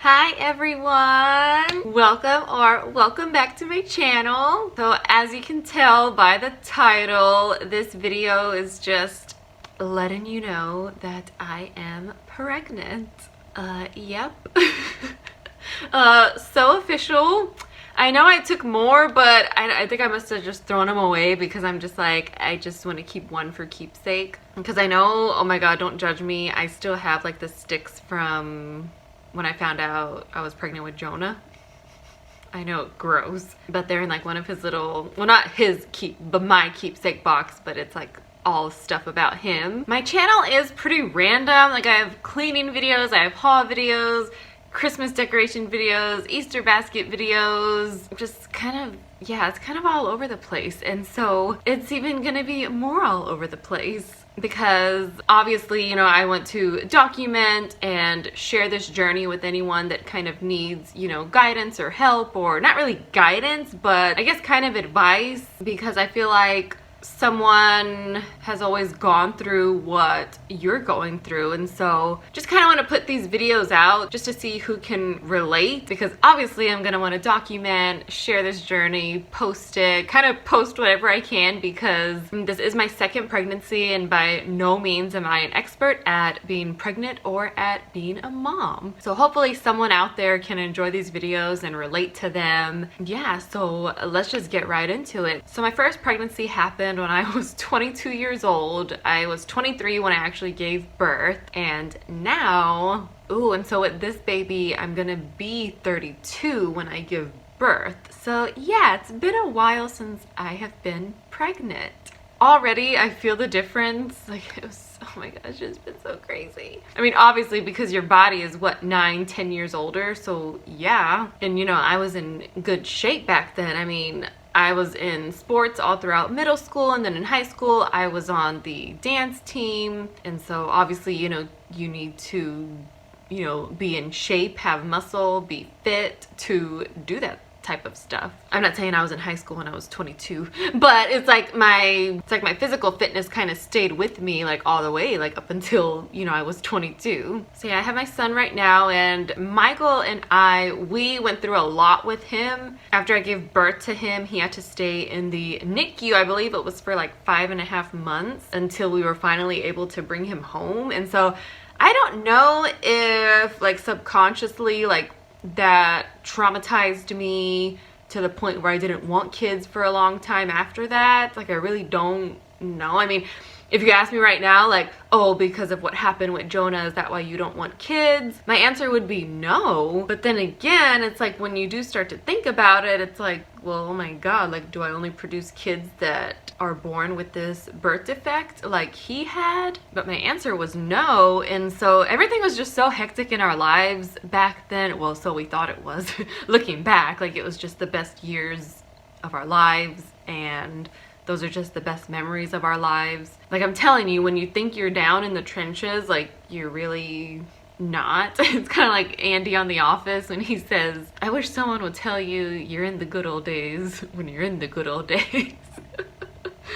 Hi everyone! Welcome back to my channel. So as you can tell by the title, this video is just letting you know that I am pregnant. Yep. So official. I know I took more, but I think I must have just thrown them away because I'm just like, I just want to keep one for keepsake. Because I know, oh my god, don't judge me, I still have like the sticks from when I found out I was pregnant with Jonah. I know, gross. But they're in like one of his little, well not his but my keepsake box, but it's like all stuff about him. My channel is pretty random. Like I have cleaning videos, I have haul videos, Christmas decoration videos, Easter basket videos, just kind of, yeah, it's kind of all over the place. And so it's even gonna be more all over the place because obviously, you know, I want to document and share this journey with anyone that kind of needs, you know, guidance or help, or not really guidance, but I guess kind of advice, because I feel like someone has always gone through what you're going through. And so just kind of want to put these videos out just to see who can relate, because obviously I'm going to want to document, share this journey, post it, kind of post whatever I can, because this is my second pregnancy and by no means am I an expert at being pregnant or at being a mom. So hopefully someone out there can enjoy these videos and relate to them. Yeah, so let's just get right into it. So my first pregnancy happened when I was 22 years old. I was 23 when I actually gave birth, and now, and so with this baby, I'm gonna be 32 when I give birth. So yeah, it's been a while since I have been pregnant. Already, I feel the difference. Like, it was, oh my gosh, it's been so crazy. I mean, obviously, because your body is, what, 9-10 years older, so yeah. And, you know, I was in good shape back then. I mean, I was in sports all throughout middle school, and then in high school, I was on the dance team. And so, obviously, you know, you need to, you know, be in shape, have muscle, be fit to do that type of stuff. I'm not saying I was in high school when I was 22, but it's like my physical fitness kind of stayed with me like all the way, like up until, you know, I was 22. So yeah, I have my son right now, and Michael and we went through a lot with him. After I gave birth to him, he had to stay in the NICU. I believe it was for like 5.5 months until we were finally able to bring him home. And so I don't know if like subconsciously, like, that traumatized me to the point where I didn't want kids for a long time after that. Like, I really don't know. I mean, if you ask me right now, like, oh, because of what happened with Jonah, is that why you don't want kids? My answer would be no. But then again, it's like when you do start to think about it, it's like, well, oh my god, like, do I only produce kids that are born with this birth defect like he had? But my answer was no. And so everything was just so hectic in our lives back then. Well, so we thought it was. Looking back, like, it was just the best years of our lives, and those are just the best memories of our lives. Like, I'm telling you, when you think you're down in the trenches, like, you're really not. It's kind of like Andy on The Office when he says, I wish someone would tell you you're in the good old days when you're in the good old days.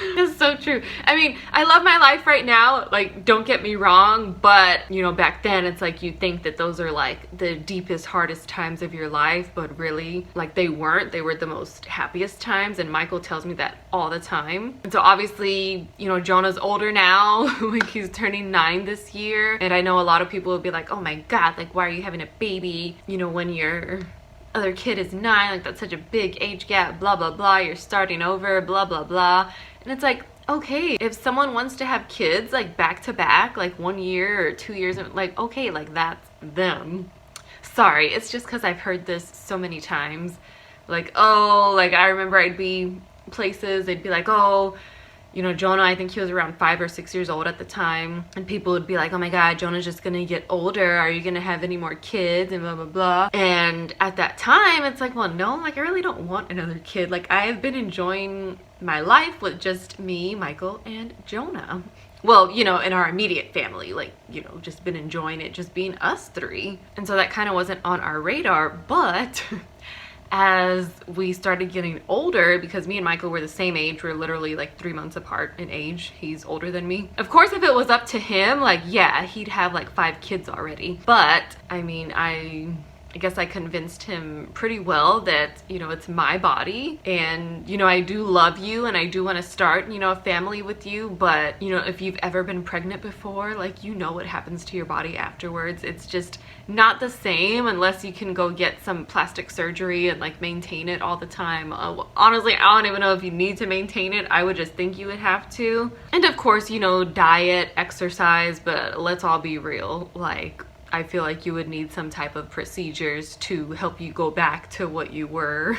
It's so true. I mean, I love my life right now, like, don't get me wrong, but, you know, back then it's like you think that those are like the deepest, hardest times of your life, but really, like, they weren't. They were the most happiest times, and Michael tells me that all the time. And so obviously, you know, Jonah's older now. Like, he's turning 9 this year, and I know a lot of people will be like, oh my god, like, why are you having a baby, you know, when your other kid is 9? Like, that's such a big age gap, blah blah blah, you're starting over, blah blah blah. And it's like, okay, if someone wants to have kids like back to back, like 1 year or 2 years, like, okay, like, that's them. Sorry, it's just because I've heard this so many times. Like, oh, like, I remember I'd be places, they'd be like, oh, you know, Jonah, I think he was around 5 or 6 years old at the time, and people would be like, oh my god, Jonah's just gonna get older, are you gonna have any more kids, and blah blah blah. And at that time, it's like, well, no, like, I really don't want another kid. Like, I've been enjoying my life with just me, Michael, and Jonah. Well, you know, in our immediate family, like, you know, just been enjoying it just being us 3. And so that kind of wasn't on our radar. But as we started getting older, because me and Michael were the same age, we're literally like 3 months apart in age, he's older than me. Of course, if it was up to him, like, yeah, he'd have like 5 kids already. But I mean, I I guess I convinced him pretty well that, you know, it's my body and, you know, I do love you and I do want to start, you know, a family with you, but, you know, if you've ever been pregnant before, like, you know what happens to your body afterwards. It's just not the same unless you can go get some plastic surgery and like maintain it all the time. Honestly, I don't even know if you need to maintain it. I would just think you would have to. And of course, you know, diet, exercise, but let's all be real, like, I feel like you would need some type of procedures to help you go back to what you were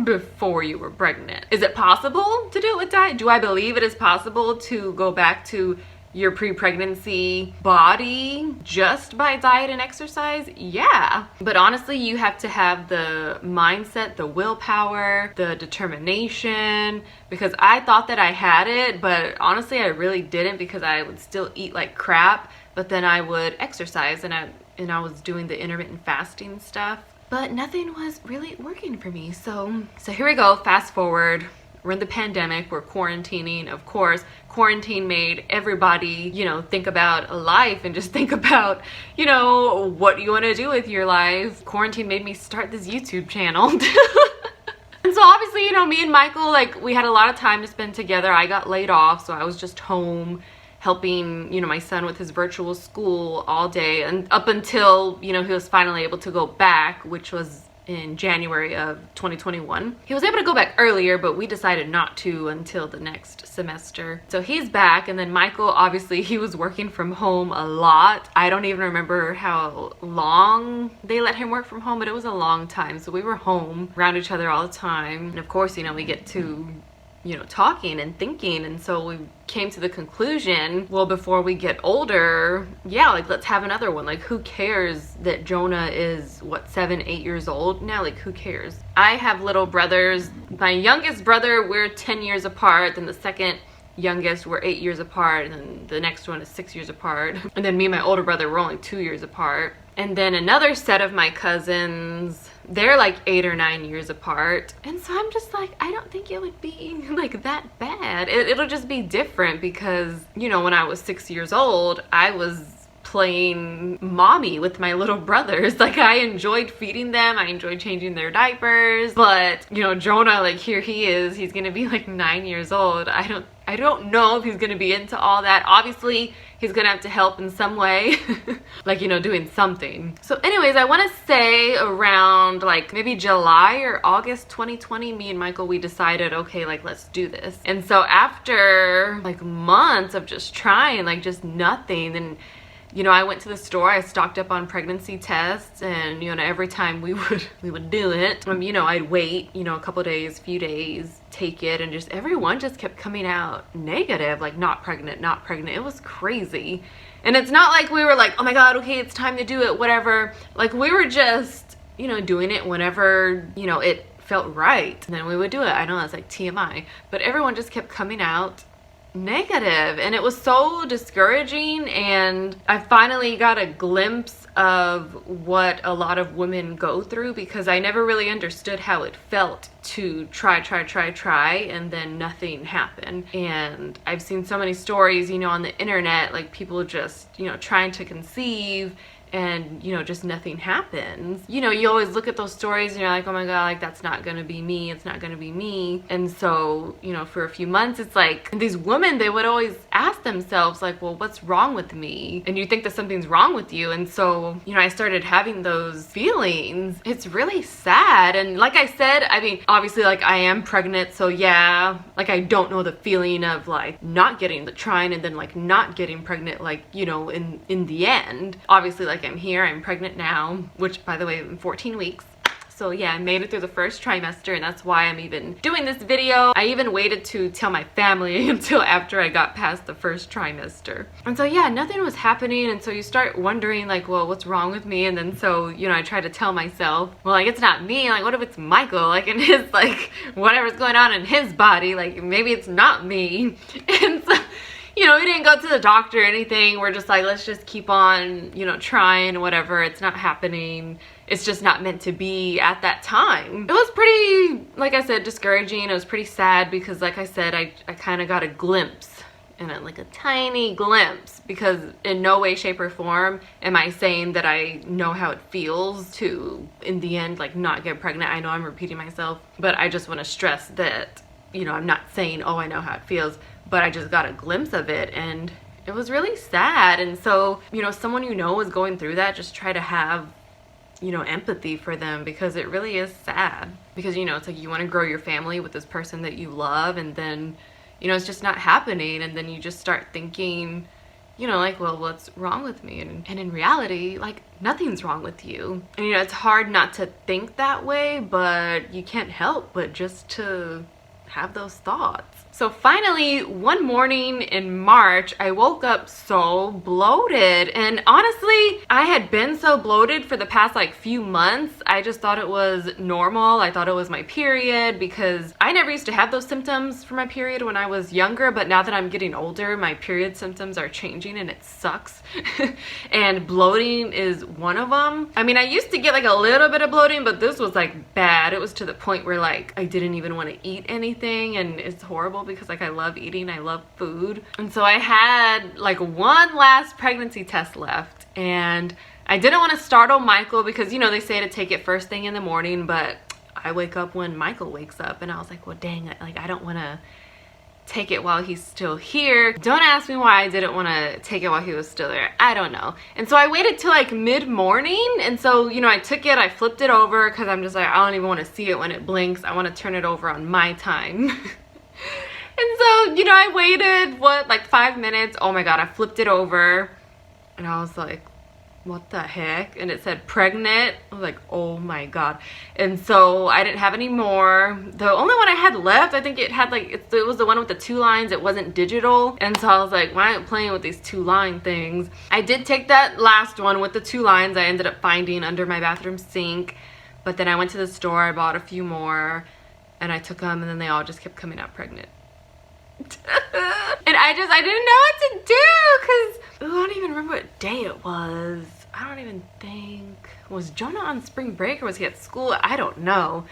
before you were pregnant. Is it possible to do it with diet? Do I believe it is possible to go back to your pre-pregnancy body just by diet and exercise? Yeah. But honestly, you have to have the mindset, the willpower, the determination, because I thought that I had it, but honestly, I really didn't, because I would still eat like crap, but then I would exercise and I was doing the intermittent fasting stuff, but nothing was really working for me. So here we go, fast forward. We're in the pandemic, we're quarantining. Of course, quarantine made everybody, you know, think about life and just think about, you know, what you want to do with your life. Quarantine made me start this YouTube channel. And so obviously, you know, me and Michael, like, we had a lot of time to spend together. I got laid off, so I was just home helping, you know, my son with his virtual school all day, and up until, you know, he was finally able to go back, which was in January of 2021. He was able to go back earlier, but we decided not to until the next semester. So he's back, and then Michael, obviously, he was working from home a lot. I don't even remember how long they let him work from home, but it was a long time. So we were home around each other all the time. And of course, you know, we get to, you know, talking and thinking, and so we came to the conclusion, well, before we get older, yeah, like, let's have another one. Like, who cares that Jonah is what, 7, 8 years old now? Like, who cares? I have little brothers. My youngest brother, we're 10 years apart, then the second youngest, we're 8 years apart, and then the next one is 6 years apart, and then me and my older brother, we're only 2 years apart. And then another set of my cousins, they're like 8 or 9 years apart. And so I'm just like, I don't think it would be like that bad. It'll just be different because, you know, when I was 6 years old, I was playing mommy with my little brothers. Like, I enjoyed feeding them, I enjoyed changing their diapers. But, you know, Jonah, like, here he is, he's gonna be like 9 years old. I don't know if he's gonna be into all that. Obviously, he's gonna have to help in some way, like, you know, doing something. So anyways, I wanna say around like maybe July or August 2020, me and Michael, we decided, okay, like, let's do this. And so after like months of just trying, like, just nothing, and you know, I went to the store, I stocked up on pregnancy tests, and, you know, every time we would do it, you know, I'd wait, you know, a couple days, few days, take it, and just everyone just kept coming out negative, like, not pregnant, not pregnant. It was crazy. And it's not like we were like, oh my God, okay, it's time to do it, whatever. Like, we were just, you know, doing it whenever, you know, it felt right. And then we would do it. I know that's like TMI, but everyone just kept coming out negative, and it was so discouraging. And I finally got a glimpse of what a lot of women go through, because I never really understood how it felt to try and then nothing happened. And I've seen so many stories, you know, on the internet, like people just, you know, trying to conceive and, you know, just nothing happens. You know, you always look at those stories and you're like, oh my God, like, that's not gonna be me, it's not gonna be me. And so, you know, for a few months, it's like these women, they would always ask themselves like, well, what's wrong with me? And you think that something's wrong with you. And so, you know, I started having those feelings. It's really sad. And like I said, I mean, obviously, like, I am pregnant, so yeah, like, I don't know the feeling of like not getting the trying and then like not getting pregnant, like, you know, in the end. Obviously, like, I'm here, I'm pregnant now, which, by the way, in 14 weeks. So yeah, I made it through the first trimester, and that's why I'm even doing this video. I even waited to tell my family until after I got past the first trimester. And so yeah, nothing was happening, and so you start wondering like, well, what's wrong with me? And then so, you know, I try to tell myself, well, like, it's not me, like, what if it's Michael, like, in his, like, whatever's going on in his body, like, maybe it's not me. And so, you know, we didn't go to the doctor or anything. We're just like, let's just keep on, you know, trying, whatever. It's not happening. It's just not meant to be at that time. It was pretty, like I said, discouraging. It was pretty sad because, like I said, I kind of got a glimpse and like a tiny glimpse, because in no way, shape, or form am I saying that I know how it feels to, in the end, like not get pregnant. I know I'm repeating myself, but I just want to stress that, you know, I'm not saying, oh, I know how it feels, but I just got a glimpse of it, and it was really sad. And so, you know, someone you know is going through that, just try to have, you know, empathy for them, because it really is sad. Because, you know, it's like you want to grow your family with this person that you love, and then, you know, it's just not happening, and then you just start thinking, you know, like, well, what's wrong with me? And in reality, like, nothing's wrong with you. And, you know, it's hard not to think that way, but you can't help but just to have those thoughts. So finally, one morning in March, I woke up so bloated, and honestly, I had been so bloated for the past like few months. I just thought it was normal. I thought it was my period, because I never used to have those symptoms for my period when I was younger, but now that I'm getting older, my period symptoms are changing and it sucks. And bloating is one of them. I mean, I used to get like a little bit of bloating, but this was like bad. It was to the point where like I didn't even want to eat anything, and it's horrible because like I love eating, I love food. And so I had like one last pregnancy test left, and I didn't want to startle Michael because, you know, they say to take it first thing in the morning, but I wake up when Michael wakes up, and I was like, well, dang, like I don't want to take it while he's still here. Don't ask me why I didn't want to take it while he was still there. I don't know. And so I waited till like mid-morning, and so, you know, I took it, I flipped it over because I'm just like, I don't even want to see it when it blinks. I want to turn it over on my time. And so, you know, I waited, what, like 5 minutes. Oh my God, I flipped it over and I was like, what the heck? And it said pregnant. I was like, oh my God. And so I didn't have any more. The only one I had left, I think it had like, it was the one with the 2 lines. It wasn't digital. And so I was like, why am I playing with these 2 line things? I did take that last one with the 2 lines. I ended up finding under my bathroom sink. But then I went to the store, I bought a few more, and I took them, and then they all just kept coming out pregnant. And I didn't know what to do, because I don't even remember what day it was. I don't even think, was Jonah on spring break or was he at school? I don't know.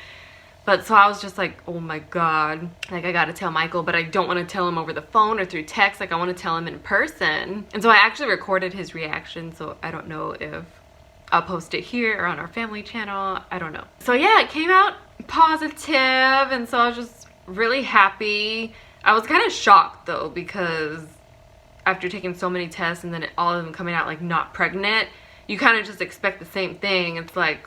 But so I was just like, oh my God, like I gotta tell Michael, but I don't want to tell him over the phone or through text. Like I want to tell him in person. And so I actually recorded his reaction, so I don't know if I'll post it here or on our family channel. I don't know. So yeah, it came out positive, and so I was just really happy. I was kind of shocked though, because after taking so many tests and then all of them coming out like not pregnant, you kind of just expect the same thing. It's like,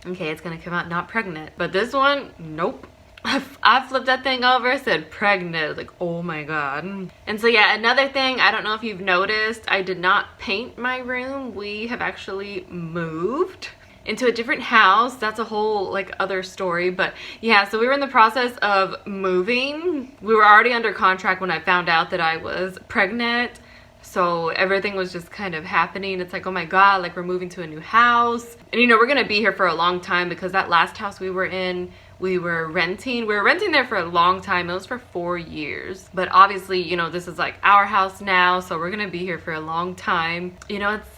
okay, it's gonna come out not pregnant. But this one, nope. I flipped that thing over, said pregnant, like, oh my God. And so yeah, another thing, I don't know if you've noticed, I did not paint my room. We have actually moved into a different house. That's a whole like other story, but yeah, so we were in the process of moving. We were already under contract when I found out that I was pregnant, so everything was just kind of happening. It's like, oh my God, like we're moving to a new house, and you know, we're gonna be here for a long time, because that last house we were in, we were renting there for a long time. It was for 4 years, but obviously, you know, this is like our house now, so we're gonna be here for a long time. You know, it's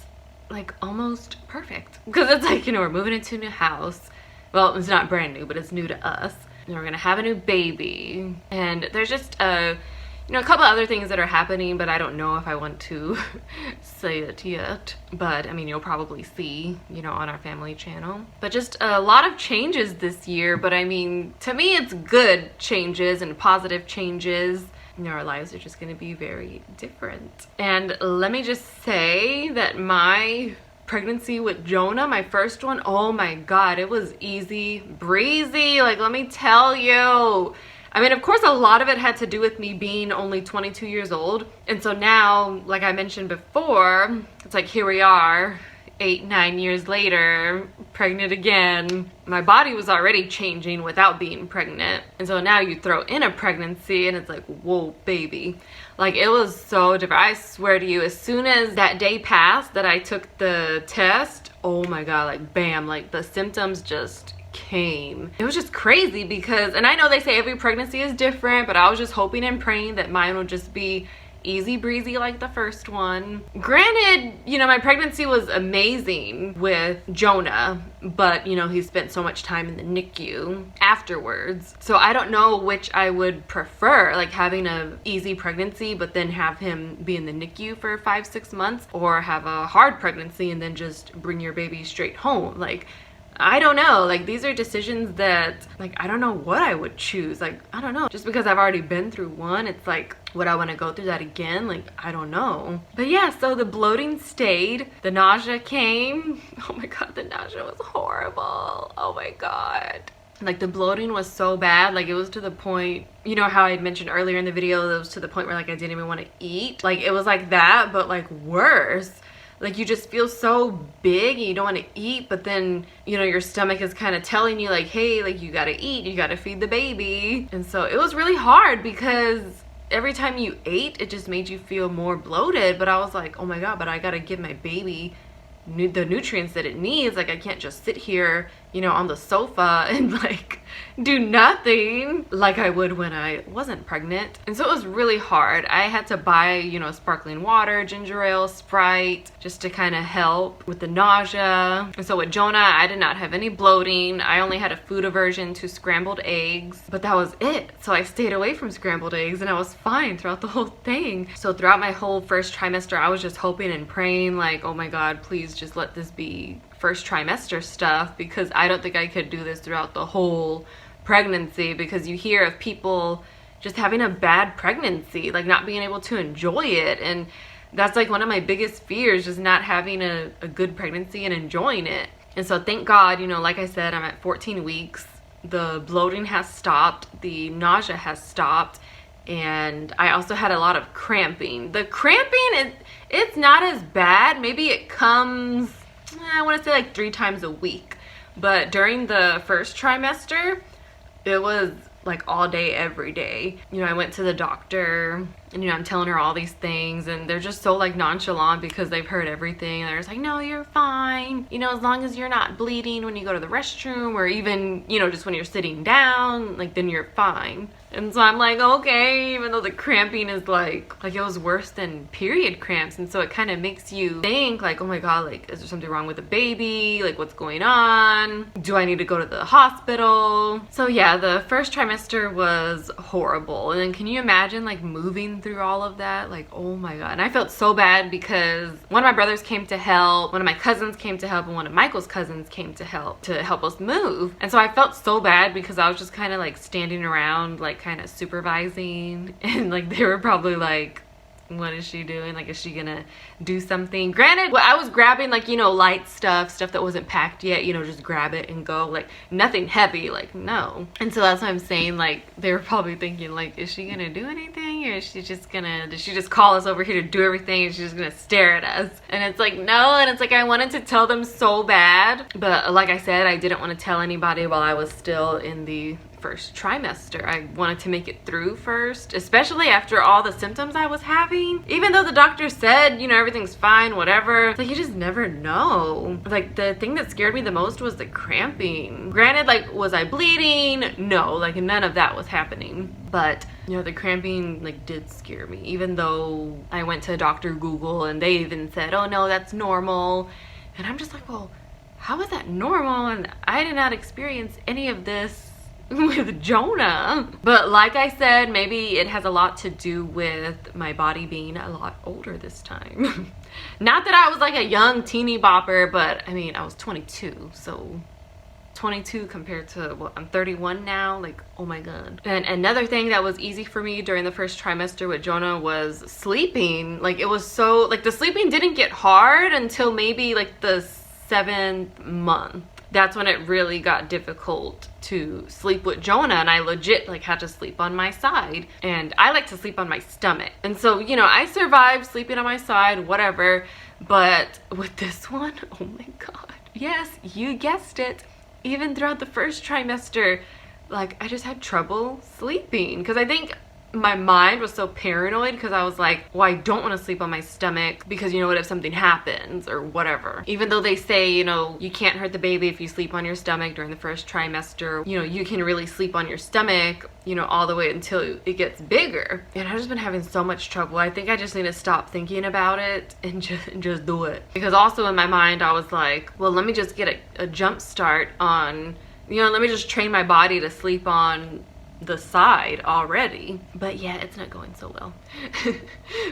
like almost perfect, because it's like, you know, we're moving into a new house. Well, it's not brand new, but it's new to us, and we're gonna have a new baby, and there's just you know, a couple other things that are happening, but I don't know if I want to say it yet. But I mean, you'll probably see, you know, on our family channel. But just a lot of changes this year, but I mean, to me it's good changes and positive changes. You know, our lives are just going to be very different. And let me just say that my pregnancy with Jonah, my first one, oh my God, it was easy breezy. Like, let me tell you. I mean, of course, a lot of it had to do with me being only 22 years old. And so now, like I mentioned before, it's like here we are, 8-9 years later, pregnant again. My body was already changing without being pregnant, and so now you throw in a pregnancy and it's like, whoa, baby. Like, it was so different. I swear to you, as soon as that day passed that I took the test, oh my God, like bam, like the symptoms just came. It was just crazy, because, and I know they say every pregnancy is different, but I was just hoping and praying that mine would just be easy breezy like the first one. Granted, you know, my pregnancy was amazing with Jonah, but you know, he spent so much time in the NICU afterwards. So I don't know which I would prefer, like having a easy pregnancy but then have him be in the NICU for 5-6 months, or have a hard pregnancy and then just bring your baby straight home. Like, I don't know, like these are decisions that, like, I don't know what I would choose. Like, I don't know, just because I've already been through one, it's like, would I want to go through that again? Like, I don't know. But yeah, so the bloating stayed, the nausea came. Oh my god, the nausea was horrible. Oh my god. Like, the bloating was so bad. Like, it was to the point, you know how I mentioned earlier in the video, it was to the point where like I didn't even want to eat. Like, it was like that, but like worse. Like, you just feel so big and you don't want to eat, but then, you know, your stomach is kind of telling you like, hey, like, you gotta eat, you gotta feed the baby. And so it was really hard because every time you ate, it just made you feel more bloated. But I was like, oh my god, but I gotta give my baby the nutrients that it needs. Like, I can't just sit here, you know, on the sofa and like do nothing like I would when I wasn't pregnant. And so it was really hard. I had to buy, you know, sparkling water, ginger ale, Sprite, just to kind of help with the nausea. And so with Jonah, I did not have any bloating. I only had a food aversion to scrambled eggs, but that was it. So I stayed away from scrambled eggs and I was fine throughout the whole thing. So throughout my whole first trimester, I was just hoping and praying like, oh my god, please just let this be first trimester stuff, because I don't think I could do this throughout the whole pregnancy. Because you hear of people just having a bad pregnancy, like not being able to enjoy it, and that's like one of my biggest fears, just not having a good pregnancy and enjoying it. And so thank god, you know, like I said, I'm at 14 weeks, the bloating has stopped, the nausea has stopped, and I also had a lot of cramping. The cramping, it's not as bad. Maybe it comes, I want to say like 3 times a week, but during the first trimester it was like all day every day. You know, I went to the doctor and, you know, I'm telling her all these things and they're just so like nonchalant because they've heard everything, and they're just like, no, you're fine, you know, as long as you're not bleeding when you go to the restroom, or even, you know, just when you're sitting down, like, then you're fine. And so I'm like, okay, even though the cramping is like it was worse than period cramps. And so it kind of makes you think like, oh my god, like, is there something wrong with the baby? Like, what's going on? Do I need to go to the hospital? So yeah, the first trimester was horrible. And then can you imagine like moving through all of that? Like, oh my god. And I felt so bad because one of my brothers came to help, one of my cousins came to help, and one of Michael's cousins came to help us move. And so I felt so bad because I was just kind of like standing around, like kind of supervising, and like they were probably like, what is she doing? Like, is she gonna do something? Granted, well, I was grabbing like, you know, light stuff that wasn't packed yet, you know, just grab it and go, like nothing heavy, like no. And so that's what I'm saying, like they were probably thinking like, is she gonna do anything, or is she just gonna, did she just call us over here to do everything and she's just gonna stare at us? And it's like, no. And it's like, I wanted to tell them so bad, but like I said, I didn't want to tell anybody while I was still in the first trimester. I wanted to make it through first, especially after all the symptoms I was having. Even though the doctor said, you know, everything's fine, whatever, like you just never know. Like, the thing that scared me the most was the cramping. Granted, like, was I bleeding? No, like none of that was happening. But, you know, the cramping like did scare me, even though I went to Dr. Google and they even said, oh no, that's normal. And I'm just like, well, how is that normal? And I did not experience any of this with Jonah. But like I said, maybe it has a lot to do with my body being a lot older this time. Not that I was like a young teeny bopper, but I mean, I was 22, so 22 compared to what, I'm 31 now, like, oh my god. And another thing that was easy for me during the first trimester with Jonah was sleeping. Like, it was so, like, the sleeping didn't get hard until maybe like the 7th month. That's when it really got difficult to sleep with Jonah, and I legit like had to sleep on my side, and I like to sleep on my stomach. And so, you know, I survived sleeping on my side, whatever. But with this one, oh my god, yes, you guessed it, even throughout the first trimester, like I just had trouble sleeping, because I think my mind was so paranoid because I was like, well, I don't want to sleep on my stomach because you know what, if something happens or whatever. Even though they say, you know, you can't hurt the baby if you sleep on your stomach during the first trimester, you know, you can really sleep on your stomach, you know, all the way until it gets bigger. And I've just been having so much trouble. I think I just need to stop thinking about it and just do it. Because also in my mind, I was like, well, let me just get a jump start on, you know, let me just train my body to sleep on the side already. But yeah, it's not going so well.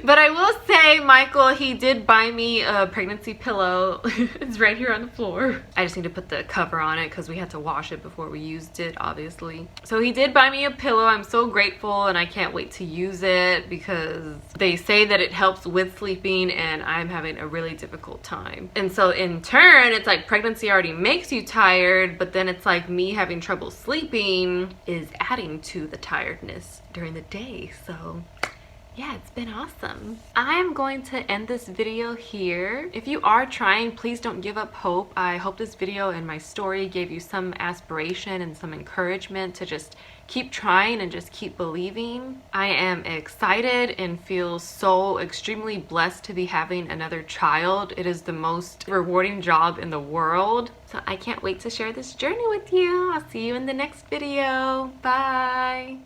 But I will say, Michael, he did buy me a pregnancy pillow. It's right here on the floor. I just need to put the cover on it because we had to wash it before we used it, obviously. So he did buy me a pillow. I'm so grateful, and I can't wait to use it because they say that it helps with sleeping, and I'm having a really difficult time. And so in turn, it's like pregnancy already makes you tired, but then it's like me having trouble sleeping is adding to the tiredness during the day. So yeah, it's been awesome. I am going to end this video here. If you are trying, please don't give up hope. I hope this video and my story gave you some aspiration and some encouragement to just keep trying and just keep believing. I am excited and feel so extremely blessed to be having another child. It is the most rewarding job in the world. So I can't wait to share this journey with you. I'll see you in the next video. Bye.